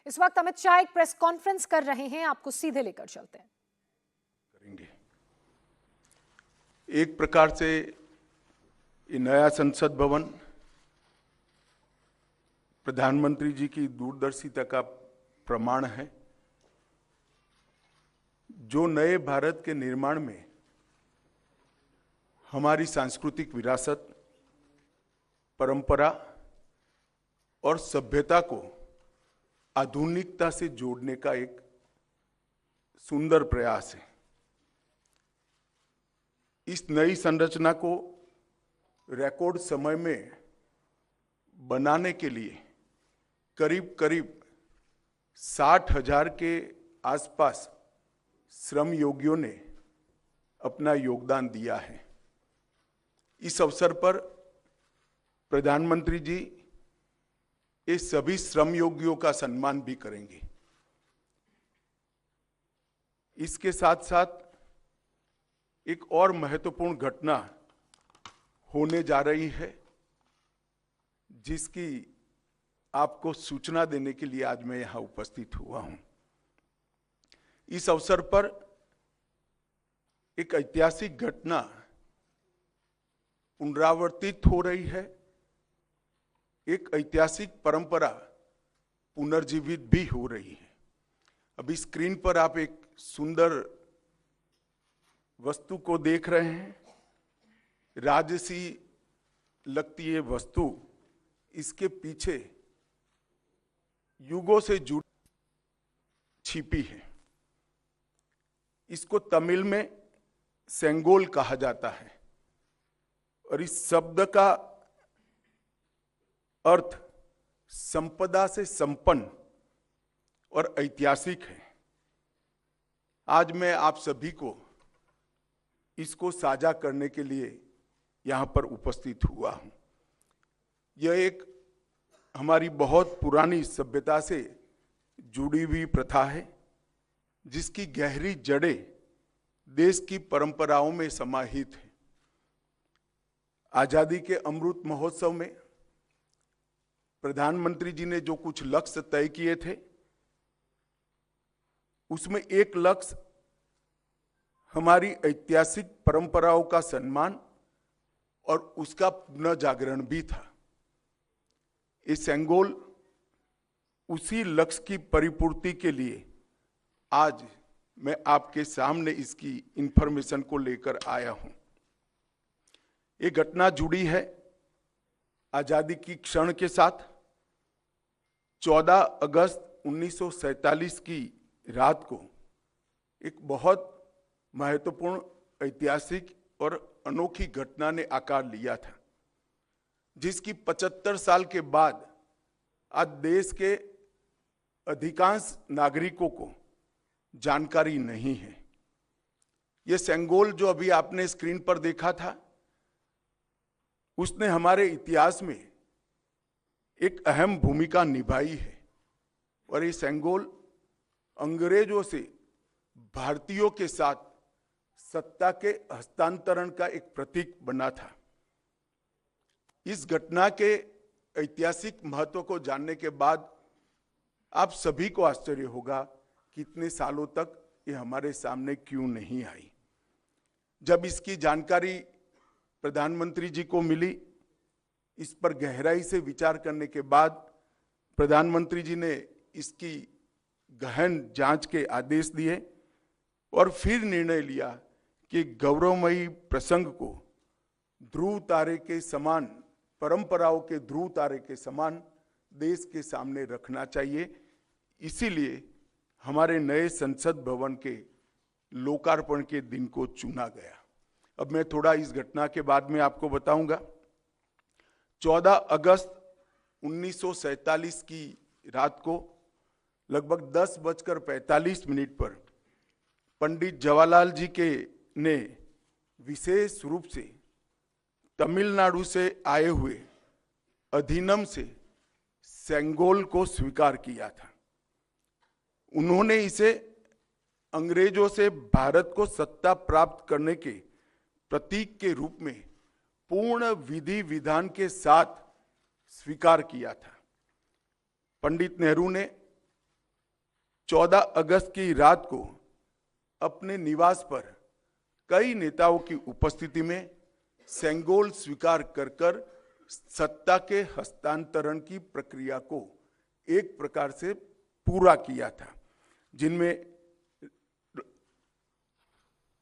इस वक्त अमित शाह एक प्रेस कॉन्फ्रेंस कर रहे हैं, आपको सीधे लेकर चलते हैं। करेंगे एक प्रकार से ये नया संसद भवन प्रधानमंत्री जी की दूरदर्शिता का प्रमाण है, जो नए भारत के निर्माण में हमारी सांस्कृतिक विरासत, परंपरा और सभ्यता को आधुनिकता से जोड़ने का एक सुंदर प्रयास है। इस नई संरचना को रिकॉर्ड समय में बनाने के लिए करीब करीब 60,000 के आसपास श्रम योगियों ने अपना योगदान दिया है। इस अवसर पर प्रधानमंत्री जी ये सभी श्रम योगियों का सम्मान भी करेंगे। इसके साथ साथ एक और महत्वपूर्ण घटना होने जा रही है, जिसकी आपको सूचना देने के लिए आज मैं यहां उपस्थित हुआ हूं। इस अवसर पर एक ऐतिहासिक घटना पुनरावर्तित हो रही है, एक ऐतिहासिक परंपरा पुनर्जीवित भी हो रही है। अभी स्क्रीन पर आप एक सुंदर वस्तु को देख रहे हैं। राजसी लगती है वस्तु, इसके पीछे युगों से जुड़ी छिपी है। इसको तमिल में सेंगोल कहा जाता है और इस शब्द का अर्थ संपदा से संपन्न और ऐतिहासिक है। आज मैं आप सभी को इसको साझा करने के लिए यहां पर उपस्थित हुआ हूं। यह एक हमारी बहुत पुरानी सभ्यता से जुड़ी हुई प्रथा है, जिसकी गहरी जड़ें देश की परंपराओं में समाहित है। आजादी के अमृत महोत्सव में प्रधानमंत्री जी ने जो कुछ लक्ष्य तय किए थे, उसमें एक लक्ष्य हमारी ऐतिहासिक परंपराओं का सम्मान और उसका पुनः जागरण भी था। ये सेंगोल उसी लक्ष्य की परिपूर्ति के लिए आज मैं आपके सामने इसकी इंफॉर्मेशन को लेकर आया हूं। ये घटना जुड़ी है आजादी की क्षण के साथ। 14 अगस्त 1947 की रात को एक बहुत महत्वपूर्ण, ऐतिहासिक और अनोखी घटना ने आकार लिया था, जिसकी 75 साल के बाद आज देश के अधिकांश नागरिकों को जानकारी नहीं है। यह सेंगोल जो अभी आपने स्क्रीन पर देखा था, उसने हमारे इतिहास में एक अहम भूमिका निभाई है और ये सेंगोल अंग्रेजों से भारतीयों के साथ सत्ता के हस्तांतरण का एक प्रतीक बना था। इस घटना के ऐतिहासिक महत्व को जानने के बाद आप सभी को आश्चर्य होगा कि इतने सालों तक ये हमारे सामने क्यों नहीं आई। जब इसकी जानकारी प्रधानमंत्री जी को मिली, इस पर गहराई से विचार करने के बाद प्रधानमंत्री जी ने इसकी गहन जांच के आदेश दिए और फिर निर्णय लिया कि गौरवमयी प्रसंग को ध्रुव तारे के समान, परंपराओं के ध्रुव तारे के समान देश के सामने रखना चाहिए। इसीलिए हमारे नए संसद भवन के लोकार्पण के दिन को चुना गया। अब मैं थोड़ा इस घटना के बाद में आपको बताऊंगा। 14 अगस्त 1947 की रात को लगभग 10:45 पर पंडित जवाहरलाल जी के ने विशेष रूप से तमिलनाडु से आए हुए अधिनम से सेंगोल को स्वीकार किया था। उन्होंने इसे अंग्रेजों से भारत को सत्ता प्राप्त करने के प्रतीक के रूप में पूर्ण विधि विधान के साथ स्वीकार किया था। पंडित नेहरू ने 14 अगस्त की रात को अपने निवास पर कई नेताओं की उपस्थिति में सेंगोल स्वीकार कर सत्ता के हस्तांतरण की प्रक्रिया को एक प्रकार से पूरा किया था, जिनमें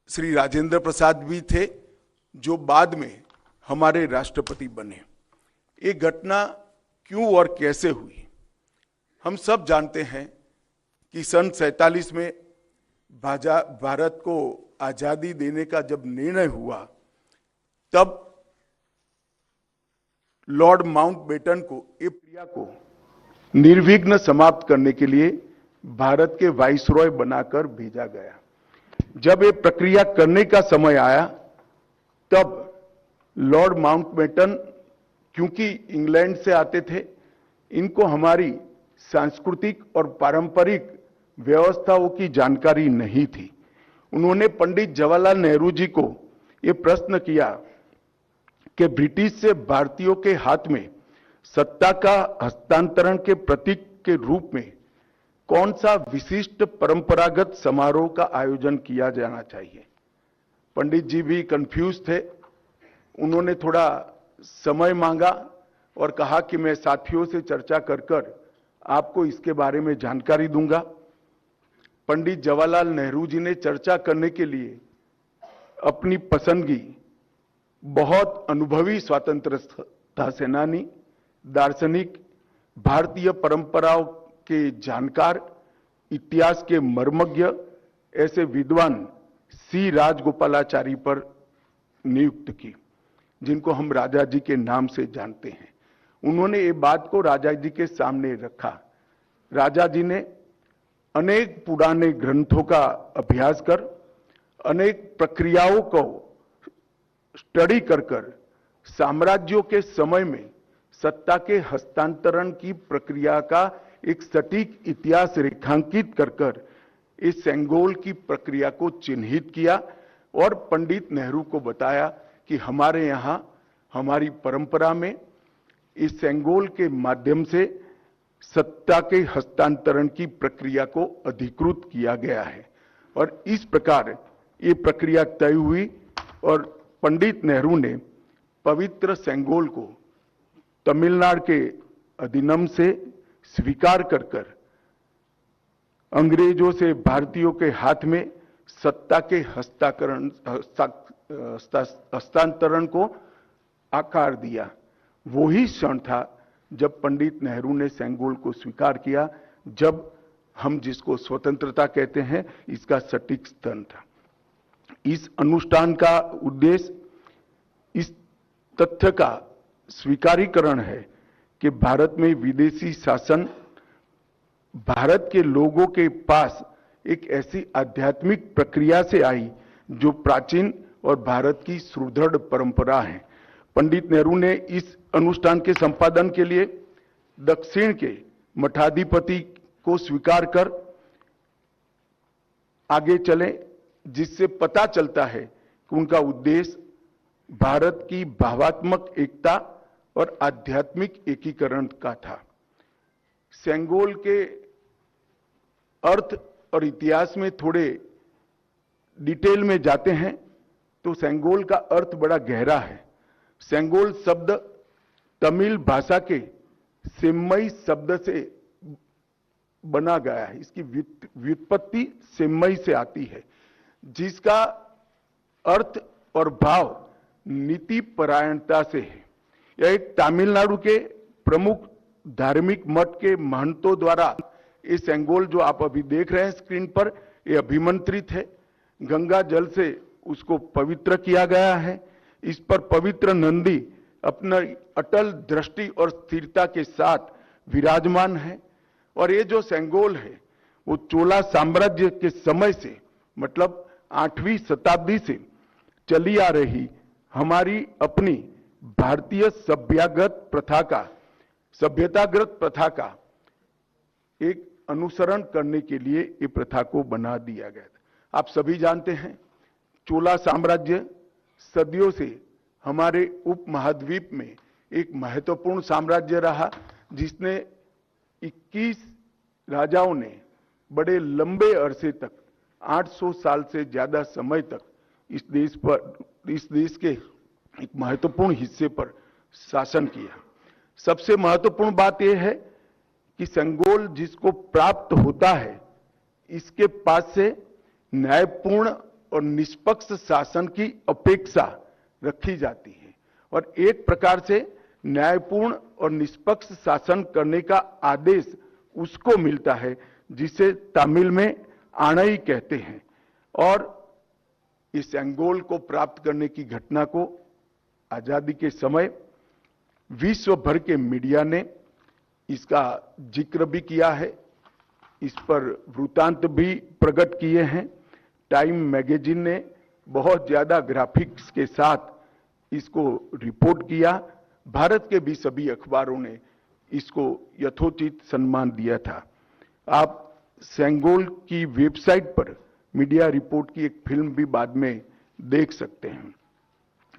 श्री राजेंद्र प्रसाद भी थे, जो बाद में हमारे राष्ट्रपति बने। ये घटना क्यों और कैसे हुई, हम सब जानते हैं कि सन 47 में भारत को आजादी देने का जब निर्णय हुआ, तब लॉर्ड माउंटबेटन को ये प्रक्रिया को निर्विघ्न समाप्त करने के लिए भारत के वाइसरॉय बनाकर भेजा गया। जब ये प्रक्रिया करने का समय आया, तब लॉर्ड माउंटबेटन, क्योंकि इंग्लैंड से आते थे, इनको हमारी सांस्कृतिक और पारंपरिक व्यवस्थाओं की जानकारी नहीं थी। उन्होंने पंडित जवाहरलाल नेहरू जी को यह प्रश्न किया कि ब्रिटिश से भारतीयों के हाथ में सत्ता का हस्तांतरण के प्रतीक के रूप में कौन सा विशिष्ट परंपरागत समारोह का आयोजन किया जाना चाहिए। पंडित जी भी कंफ्यूज थे। उन्होंने थोड़ा समय मांगा और कहा कि मैं साथियों से चर्चा कर आपको इसके बारे में जानकारी दूंगा। पंडित जवाहरलाल नेहरू जी ने चर्चा करने के लिए अपनी पसंदगी बहुत अनुभवी स्वतंत्रता सेनानी, दार्शनिक, भारतीय परंपराओं के जानकार, इतिहास के मर्मज्ञ ऐसे विद्वान सी राजगोपालाचारी पर नियुक्त की, जिनको हम राजा जी के नाम से जानते हैं। उन्होंने ये बात को राजा जी के सामने रखा। राजा जी ने अनेक पुराने ग्रंथों का अभ्यास कर, अनेक प्रक्रियाओं को स्टडी कर साम्राज्यों के समय में सत्ता के हस्तांतरण की प्रक्रिया का एक सटीक इतिहास रेखांकित कर इस सेंगोल की प्रक्रिया को चिन्हित किया और पंडित नेहरू को बताया कि हमारे यहां हमारी परंपरा में इस सेंगोल के माध्यम से सत्ता के हस्तांतरण की प्रक्रिया को अधिकृत किया गया है। और इस प्रकार ये प्रक्रिया तय हुई और पंडित नेहरू ने पवित्र सेंगोल को तमिलनाडु के अधिनियम से स्वीकार कर अंग्रेजों से भारतीयों के हाथ में सत्ता के हस्तांतरण को आकार दिया। वही क्षण था जब पंडित नेहरू ने सेंगोल को स्वीकार किया, जब हम जिसको स्वतंत्रता कहते हैं, इसका सटीक स्तंभ था। इस अनुष्ठान का उद्देश्य इस तथ्य का स्वीकारीकरण है कि भारत में विदेशी शासन भारत के लोगों के पास एक ऐसी आध्यात्मिक प्रक्रिया से आई जो प्राचीन और भारत की सुदृढ़ परंपरा है। पंडित नेहरू ने इस अनुष्ठान के संपादन के लिए दक्षिण के मठाधिपति को स्वीकार कर आगे चले, जिससे पता चलता है कि उनका उद्देश्य भारत की भावात्मक एकता और आध्यात्मिक एकीकरण का था। सेंगोल के अर्थ और इतिहास में थोड़े डिटेल में जाते हैं तो सेंगोल का अर्थ बड़ा गहरा है। सेंगोल शब्द तमिल भाषा के सेम्मई शब्द से बना गया है। इसकी व्युत्पत्ति सेम्मई से आती है, जिसका अर्थ और भाव नीति परायणता से है। यह एक तमिलनाडु के प्रमुख धार्मिक मठ के महंतों द्वारा ये सेंगोल जो आप अभी देख रहे हैं स्क्रीन पर, ये अभिमंत्रित है। गंगा जल से उसको पवित्र किया गया है। इस पर पवित्र नंदी अपना अटल दृष्टि और स्थिरता के साथ विराजमान है। और ये जो सेंगोल है वो चोला साम्राज्य के समय से, मतलब 8वीं शताब्दी से चली आ रही हमारी अपनी भारतीय सभ्यतागत प्रथा का एक अनुसरण करने के लिए ये प्रथा को बना दिया गया था। आप सभी जानते हैं चोला साम्राज्य सदियों से हमारे उपमहाद्वीप में एक महत्वपूर्ण साम्राज्य रहा, जिसने 21 राजाओं ने बड़े लंबे अरसे तक 800 साल से ज्यादा समय तक इस देश के एक महत्वपूर्ण हिस्से पर शासन किया। सबसे महत्वपूर्ण बात यह है कि सेंगोल जिसको प्राप्त होता है, इसके पास से न्यायपूर्ण और निष्पक्ष शासन की अपेक्षा रखी जाती है और एक प्रकार से न्यायपूर्ण और निष्पक्ष शासन करने का आदेश उसको मिलता है, जिसे तमिल में आणई कहते हैं। और इस सेंगोल को प्राप्त करने की घटना को आजादी के समय विश्व भर के मीडिया ने इसका जिक्र भी किया है, इस पर वृत्तांत भी प्रकट किए हैं। टाइम मैगजीन ने बहुत ज्यादा ग्राफिक्स के साथ इसको रिपोर्ट किया। भारत के भी सभी अखबारों ने इसको यथोचित सम्मान दिया था। आप सेंगोल की वेबसाइट पर मीडिया रिपोर्ट की एक फिल्म भी बाद में देख सकते हैं।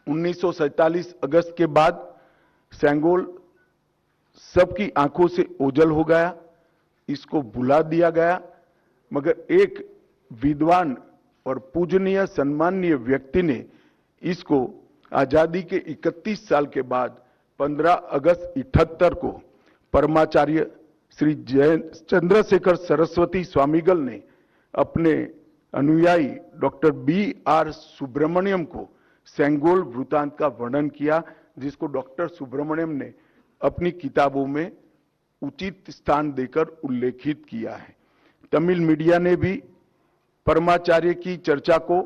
1947 अगस्त के बाद सेंगोल सबकी आंखों से ओझल हो गया, इसको भुला दिया गया, मगर एक विद्वान और पूजनीय सम्माननीय व्यक्ति ने इसको आजादी के 31 साल के बाद 15 अगस्त 78 को परमाचार्य श्री चंद्रशेखर सरस्वती स्वामीगल ने अपने अनुयायी डॉक्टर B.R. सुब्रमण्यम को सेंगोल वृत्तांत का वर्णन किया, जिसको डॉक्टर सुब्रमण्यम ने अपनी किताबों में उचित स्थान देकर उल्लेखित किया है। तमिल मीडिया ने भी परमाचार्य की चर्चा को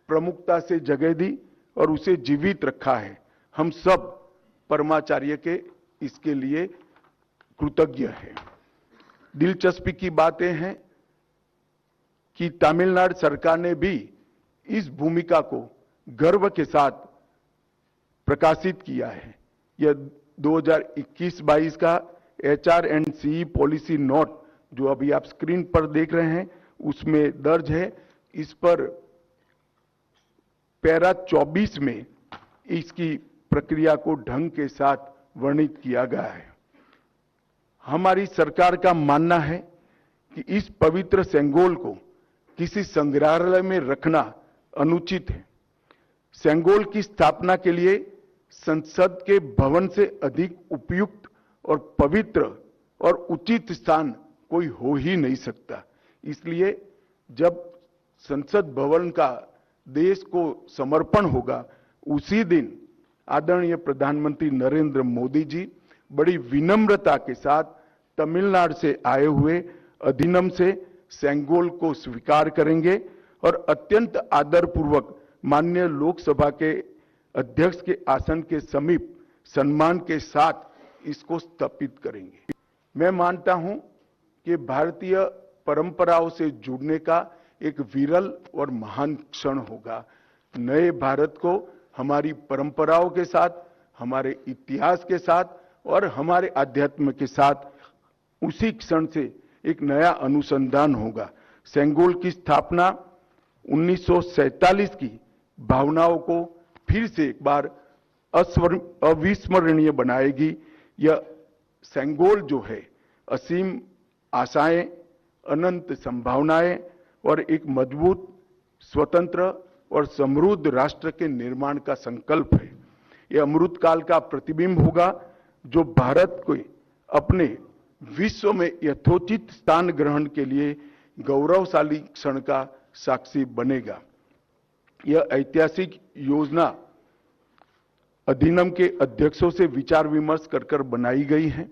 प्रमुखता से जगह दी और उसे जीवित रखा है। हम सब परमाचार्य के इसके लिए कृतज्ञ हैं। दिलचस्पी की बातें हैं कि तमिलनाडु सरकार ने भी इस भूमिका को गर्व के साथ प्रकाशित किया है। यह 2021-22 का HR&CE पॉलिसी नोट जो अभी आप स्क्रीन पर देख रहे हैं उसमें दर्ज है। इस पर पैरा 24 में इसकी प्रक्रिया को ढंग के साथ वर्णित किया गया है। हमारी सरकार का मानना है कि इस पवित्र सेंगोल को किसी संग्रहालय में रखना अनुचित है। सेंगोल की स्थापना के लिए संसद के भवन से अधिक उपयुक्त और पवित्र और उचित स्थान कोई हो ही नहीं सकता। इसलिए जब संसद भवन का देश को समर्पण होगा, उसी दिन आदरणीय प्रधानमंत्री नरेंद्र मोदी जी बड़ी विनम्रता के साथ तमिलनाडु से आए हुए अधिनियम से सेंगोल को स्वीकार करेंगे और अत्यंत आदरपूर्वक माननीय लोकसभा के अध्यक्ष के आसन के समीप सम्मान के साथ इसको स्थापित करेंगे। मैं मानता हूं कि भारतीय परंपराओं से जुड़ने का एक विरल और महान क्षण होगा। नए भारत को हमारी परंपराओं के साथ, हमारे इतिहास के साथ और हमारे अध्यात्म के साथ उसी क्षण से एक नया अनुसंधान होगा। सेंगोल की स्थापना 1947 की भावनाओं को फिर से एक बार अविस्मरणीय बनाएगी। यह सेंगोल जो है असीम आशाएं, अनंत संभावनाएं और एक मजबूत, स्वतंत्र और समृद्ध राष्ट्र के निर्माण का संकल्प है। यह अमृत काल का प्रतिबिंब होगा जो भारत को अपने विश्व में यथोचित स्थान ग्रहण के लिए गौरवशाली क्षण का साक्षी बनेगा। यह ऐतिहासिक योजना अधिनियम के अध्यक्षों से विचार विमर्श कर बनाई गई है।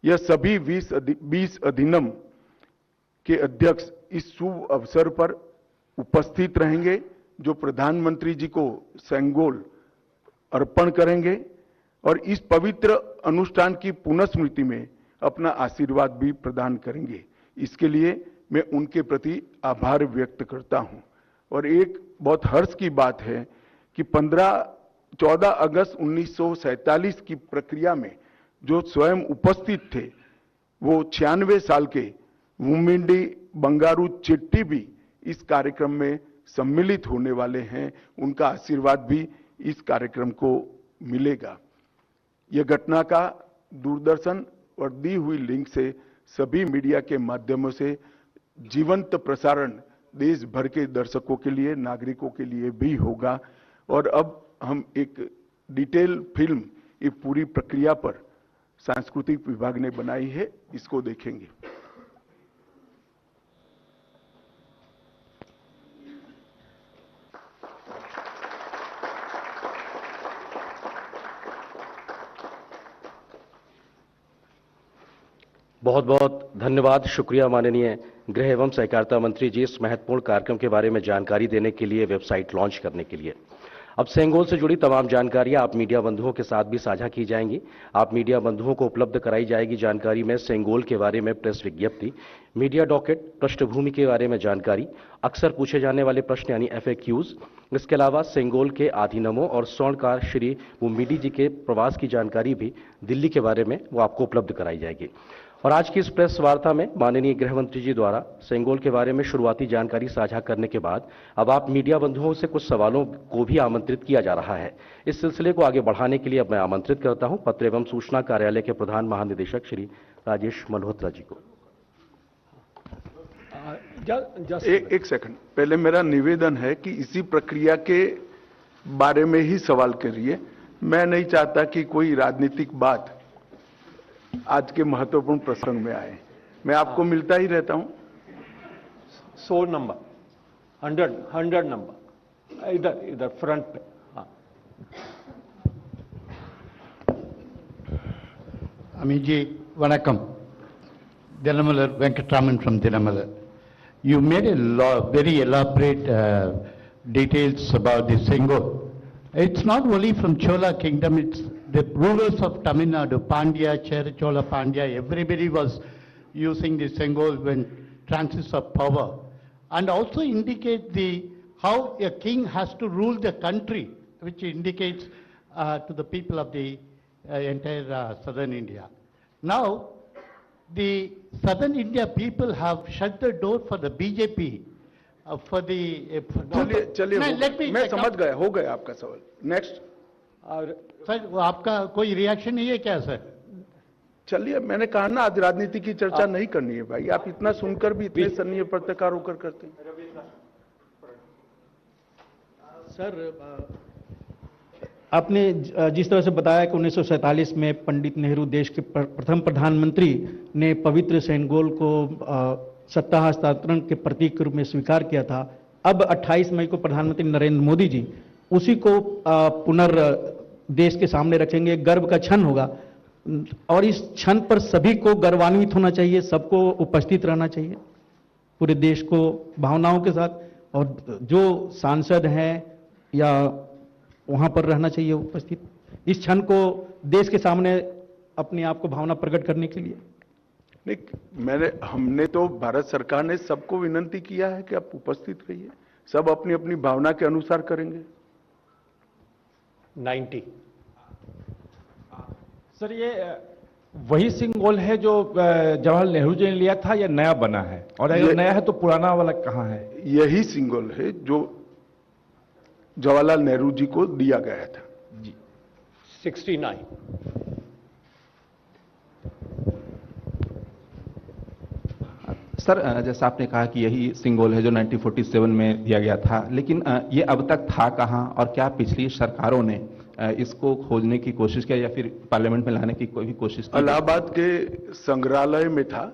यह सभी 20 अधिनियम के अध्यक्ष इस शुभ अवसर पर उपस्थित रहेंगे, जो प्रधानमंत्री जी को सेंगोल अर्पण करेंगे और इस पवित्र अनुष्ठान की पुनःस्मृति में अपना आशीर्वाद भी प्रदान करेंगे। इसके लिए मैं उनके प्रति आभार व्यक्त करता हूं। और एक बहुत हर्ष की बात है कि 14 अगस्त 1947 की प्रक्रिया में जो स्वयं उपस्थित थे, वो 96 साल के वुमिंडी बंगारू चिट्टी भी इस कार्यक्रम में सम्मिलित होने वाले हैं। उनका आशीर्वाद भी इस कार्यक्रम को मिलेगा। यह घटना का दूरदर्शन और दी हुई लिंक से सभी मीडिया के माध्यमों से जीवंत प्रसारण देश भर के दर्शकों के लिए, नागरिकों के लिए भी होगा। और अब हम एक डिटेल फिल्म ये पूरी प्रक्रिया पर सांस्कृतिक विभाग ने बनाई है, इसको देखेंगे। बहुत बहुत धन्यवाद, शुक्रिया माननीय गृह एवं सहकारिता मंत्री जी, इस महत्वपूर्ण कार्यक्रम के बारे में जानकारी देने के लिए, वेबसाइट लॉन्च करने के लिए। अब सेंगोल से जुड़ी तमाम जानकारियां आप मीडिया बंधुओं के साथ भी साझा की जाएंगी। आप मीडिया बंधुओं को उपलब्ध कराई जाएगी जानकारी में सेंगोल के बारे में प्रेस विज्ञप्ति, मीडिया डॉकेट, पृष्ठभूमि के बारे में जानकारी, अक्सर पूछे जाने वाले प्रश्न यानी FAQs। इसके अलावा सेंगोल के अधिनियमों और स्वर्णकार श्री मुम्मीडी जी के प्रवास की जानकारी भी दिल्ली के बारे में वो आपको उपलब्ध कराई जाएगी। और आज की इस प्रेस वार्ता में माननीय गृह मंत्री जी द्वारा सेंगोल के बारे में शुरुआती जानकारी साझा करने के बाद अब आप मीडिया बंधुओं से कुछ सवालों को भी आमंत्रित किया जा रहा है। इस सिलसिले को आगे बढ़ाने के लिए अब मैं आमंत्रित करता हूं पत्र एवं सूचना कार्यालय के प्रधान महानिदेशक श्री राजेश मल्होत्रा जी को। एक सेकंड, पहले मेरा निवेदन है कि इसी प्रक्रिया के बारे में ही सवाल करिए। मैं नहीं चाहता कि कोई राजनीतिक बात आज के महत्वपूर्ण प्रसंग में आए। मैं आपको मिलता ही रहता हूं। 100 नंबर, 100 नंबर, इधर फ्रंट पे। हाँ, Amiji, Vanakkam. Dinamalar Venkatraman from Dinamalar. You made a very elaborate details about the Sengol. It's not only from Chola kingdom, it's the rulers of Tamil Nadu, Pandya, Chera Chola Pandya, everybody was using the Sengol when transits of power. And also indicate how a king has to rule the country, which indicates to the people of the entire southern India. Now, the southern India people have shut the door for the BJP. For the चलिए मैं समझ गया, हो गया आपका सवाल। Next. Sir, आपका कोई रिएक्शन नहीं है क्या सर? चलिए, मैंने कहा ना आज राजनीति की चर्चा नहीं करनी है भाई। आप इतना सुनकर भी इतने सन्नीय पत्रकार होकर करते हैं। सर, आपने जिस तरह से बताया कि 1947 में पंडित नेहरू देश के प्रथम प्रधानमंत्री ने पवित्र सेंगोल को सत्ता हस्तांतरण के प्रतीक के रूप में स्वीकार किया था। अब 28 मई को प्रधानमंत्री नरेंद्र मोदी जी उसी को देश के सामने रखेंगे। गर्व का क्षण होगा और इस क्षण पर सभी को गर्वान्वित होना चाहिए, सबको उपस्थित रहना चाहिए, पूरे देश को भावनाओं के साथ, और जो सांसद हैं या वहां पर रहना चाहिए उपस्थित, इस क्षण को देश के सामने अपने आप को भावना प्रकट करने के लिए। नहीं, हमने तो भारत सरकार ने सबको विनंती किया है कि आप उपस्थित रहिए, सब अपनी अपनी भावना के अनुसार करेंगे। 90 सर, ये वही सिंगोल है जो जवाहरलाल नेहरू जी ने लिया था या नया बना है? और अगर नया है तो पुराना वाला कहाँ है? यही सिंगोल है जो जवाहरलाल नेहरू जी को दिया गया था जी। 69। सर, जैसा आपने कहा कि यही सिंगोल है जो 1947 में दिया गया था, लेकिन ये अब तक था कहाँ और क्या पिछली सरकारों ने इसको खोजने की कोशिश किया या फिर पार्लियामेंट में लाने की कोई भी कोशिश की? इलाहाबाद के संग्रहालय में था,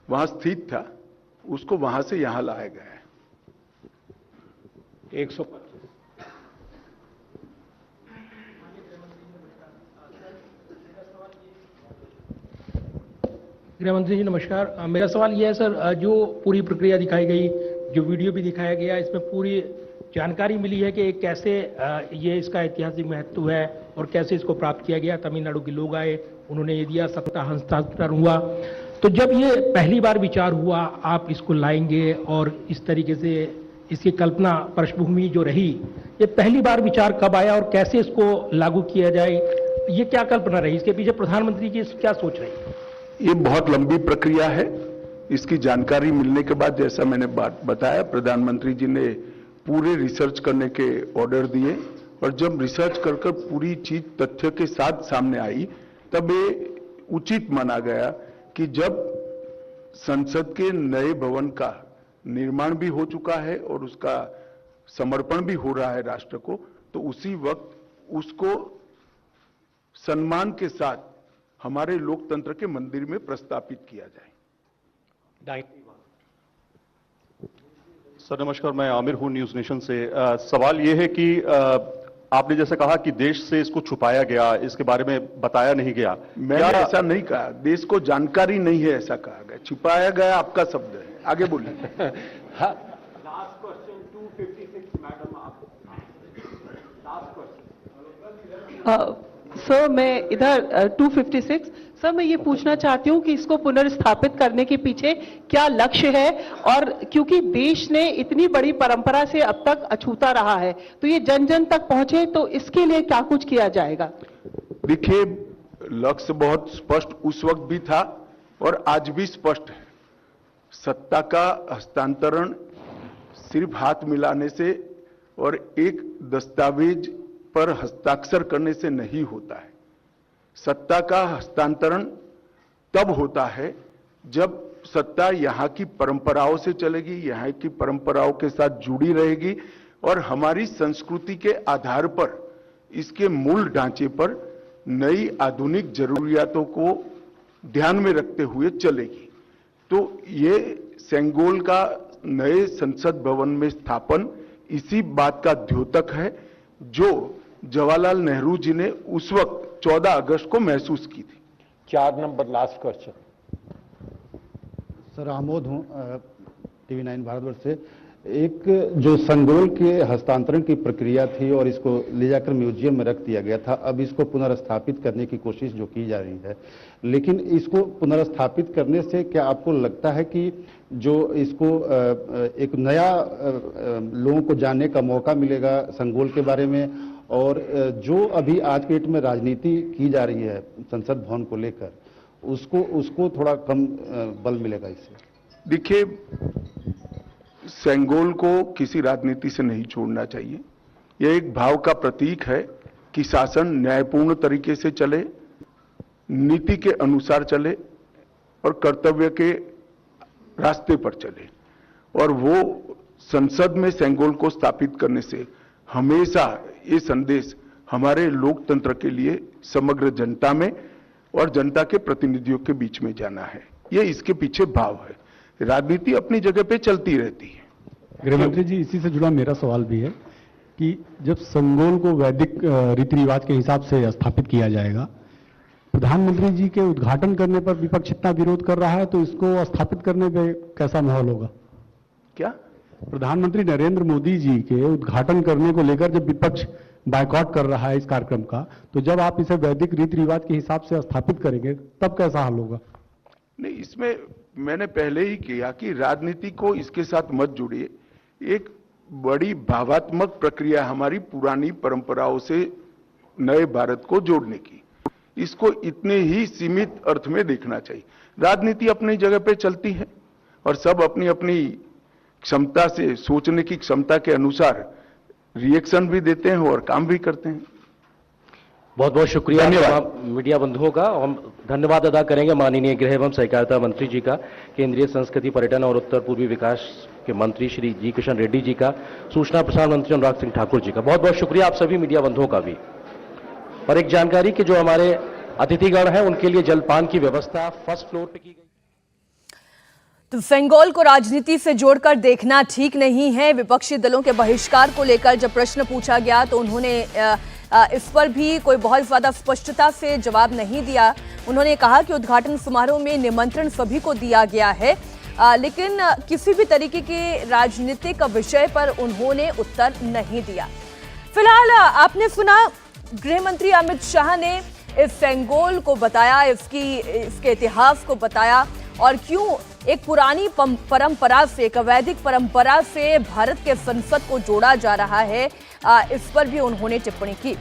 वहां स्थित था, उसको वहां से यहां लाया गया है। 100। गृह मंत्री जी नमस्कार। मेरा सवाल यह है सर, जो पूरी प्रक्रिया दिखाई गई, जो वीडियो भी दिखाया गया, इसमें पूरी जानकारी मिली है कि कैसे ये इसका ऐतिहासिक महत्व है और कैसे इसको प्राप्त किया गया। तमिलनाडु के लोग आए, उन्होंने ये दिया, सत्ता हस्तांतरण हुआ। तो जब ये पहली बार विचार हुआ आप इसको लाएंगे और इस तरीके से इसकी कल्पना पृष्ठभूमि जो रही, ये पहली बार विचार कब आया और कैसे इसको लागू किया जाए, ये क्या कल्पना रही, इसके पीछे प्रधानमंत्री की क्या सोच रही? ये बहुत लंबी प्रक्रिया है। इसकी जानकारी मिलने के बाद, जैसा मैंने बात बताया, प्रधानमंत्री जी ने पूरे रिसर्च करने के ऑर्डर दिए और जब रिसर्च कर पूरी चीज तथ्य के साथ सामने आई, तब ये उचित माना गया कि जब संसद के नए भवन का निर्माण भी हो चुका है और उसका समर्पण भी हो रहा है राष्ट्र को, तो उसी वक्त उसको सम्मान के साथ हमारे लोकतंत्र के मंदिर में प्रस्तापित किया जाए। सर नमस्कार, मैं आमिर हूं न्यूज नेशन से। सवाल यह है कि आपने जैसे कहा कि देश से इसको छुपाया गया, इसके बारे में बताया नहीं गया। मैंने ऐसा नहीं कहा, देश को जानकारी नहीं है ऐसा कहा गया। छिपाया गया आपका शब्द है, आगे बोलिए। लास्ट क्वेश्चन 256 मैडम, आप लास्ट क्वेश्चन। सर मैं इधर 256 सर मैं ये पूछना चाहती हूँ कि इसको पुनर्स्थापित करने के पीछे क्या लक्ष्य है, और क्योंकि देश ने इतनी बड़ी परंपरा से अब तक अछूता रहा है, तो ये जन जन तक पहुंचे, तो इसके लिए क्या कुछ किया जाएगा? देखिए, लक्ष्य बहुत स्पष्ट उस वक्त भी था और आज भी स्पष्ट है। सत्ता का हस्तांतरण सिर्फ हाथ मिलाने से और एक दस्तावेज पर हस्ताक्षर करने से नहीं होता है। सत्ता का हस्तांतरण तब होता है जब सत्ता यहाँ की परंपराओं से चलेगी, यहाँ की परंपराओं के साथ जुड़ी रहेगी और हमारी संस्कृति के आधार पर, इसके मूल ढांचे पर नई आधुनिक जरूरियातों को ध्यान में रखते हुए चलेगी। तो ये सेंगोल का नए संसद भवन में स्थापन इसी बात का द्योतक है जो जवाहरलाल नेहरू जी ने उस वक्त 14 अगस्त को महसूस की थी। 4 number last question. Sir Amod हूँ टीवी 9 भारतवर्ष से। एक जो संगोल के हस्तांतरण की प्रक्रिया थी और इसको ले जाकर म्यूजियम में रख दिया गया था, अब इसको पुनर्स्थापित करने की कोशिश जो की जा रही है, लेकिन इसको पुनर्स्थापित करने से क्या आपको लगता है कि जो इसको एक नया लोगों को जानने का मौका मिलेगा संगोल के बारे में, और जो अभी आज के डेट में राजनीति की जा रही है संसद भवन को लेकर, उसको थोड़ा कम बल मिलेगा इससे? देखिए, सेंगोल को किसी राजनीति से नहीं छोड़ना चाहिए। यह एक भाव का प्रतीक है कि शासन न्यायपूर्ण तरीके से चले, नीति के अनुसार चले और कर्तव्य के रास्ते पर चले। और वो संसद में सेंगोल को स्थापित करने से हमेशा ये संदेश हमारे लोकतंत्र के लिए समग्र जनता में और जनता के प्रतिनिधियों के बीच में जाना है। ये इसके पीछे भाव है। राजनीति अपनी जगह पे चलती रहती है। गृहमंत्री जी, इसी से जुड़ा मेरा सवाल भी है कि जब संगोल को वैदिक रीति रिवाज के हिसाब से स्थापित किया जाएगा, प्रधानमंत्री जी के उद्घाटन करने पर विपक्ष इतना विरोध कर रहा है, तो इसको स्थापित करने पे कैसा माहौल होगा? क्या? प्रधानमंत्री नरेंद्र मोदी जी के उद्घाटन करने को लेकर जब विपक्ष बायकॉट कर रहा है इस कार्यक्रम का, तो जब आप इसे वैदिक रीति रिवाज के हिसाब से स्थापित करेंगे तब कैसा हाल होगा? नहीं, इसमें मैंने पहले ही किया कि राजनीति को इसके साथ मत जोड़िए। एक बड़ी भावात्मक प्रक्रिया हमारी पुरानी परंपराओं से नए भारत को जोड़ने की, इसको इतने ही सीमित अर्थ में देखना चाहिए। राजनीति अपनी जगह पे चलती है और सब अपनी अपनी क्षमता से, सोचने की क्षमता के अनुसार रिएक्शन भी देते हैं और काम भी करते हैं। बहुत बहुत शुक्रिया मीडिया बंधुओं का। हम धन्यवाद अदा करेंगे माननीय गृह एवं सहकारिता मंत्री जी का, केंद्रीय संस्कृति पर्यटन और उत्तर पूर्वी विकास के मंत्री श्री जी किशन रेड्डी जी का, सूचना प्रसारण मंत्री अनुराग सिंह ठाकुर जी का। बहुत बहुत शुक्रिया आप सभी मीडिया बंधुओं का भी। और एक जानकारी कि जो हमारे अतिथिगण हैं उनके लिए जलपान की व्यवस्था फर्स्ट फ्लोर पे की गई। तो सेंगोल को राजनीति से जोड़कर देखना ठीक नहीं है। विपक्षी दलों के बहिष्कार को लेकर जब प्रश्न पूछा गया तो उन्होंने इस पर भी कोई बहुत ज्यादा स्पष्टता से जवाब नहीं दिया। उन्होंने कहा कि उद्घाटन समारोह में निमंत्रण सभी को दिया गया है, लेकिन किसी भी तरीके के राजनीतिक विषय पर उन्होंने उत्तर नहीं दिया। फिलहाल आपने सुना गृह मंत्री अमित शाह ने इस सेंगोल को बताया, इसके इतिहास को बताया और क्यों एक पुरानी परंपरा से, एक वैदिक परंपरा से भारत के संसद को जोड़ा जा रहा है, इस पर भी उन्होंने टिप्पणी की।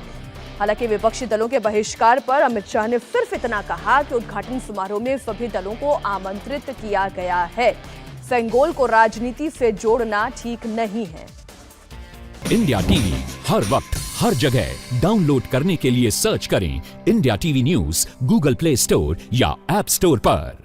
हालांकि विपक्षी दलों के बहिष्कार पर अमित शाह ने सिर्फ इतना कहा कि उद्घाटन समारोह में सभी दलों को आमंत्रित किया गया है। सेंगोल को राजनीति से जोड़ना ठीक नहीं है। इंडिया टीवी हर वक्त हर जगह डाउनलोड करने के लिए सर्च करें India TV news Google play store या ऐप स्टोर पर।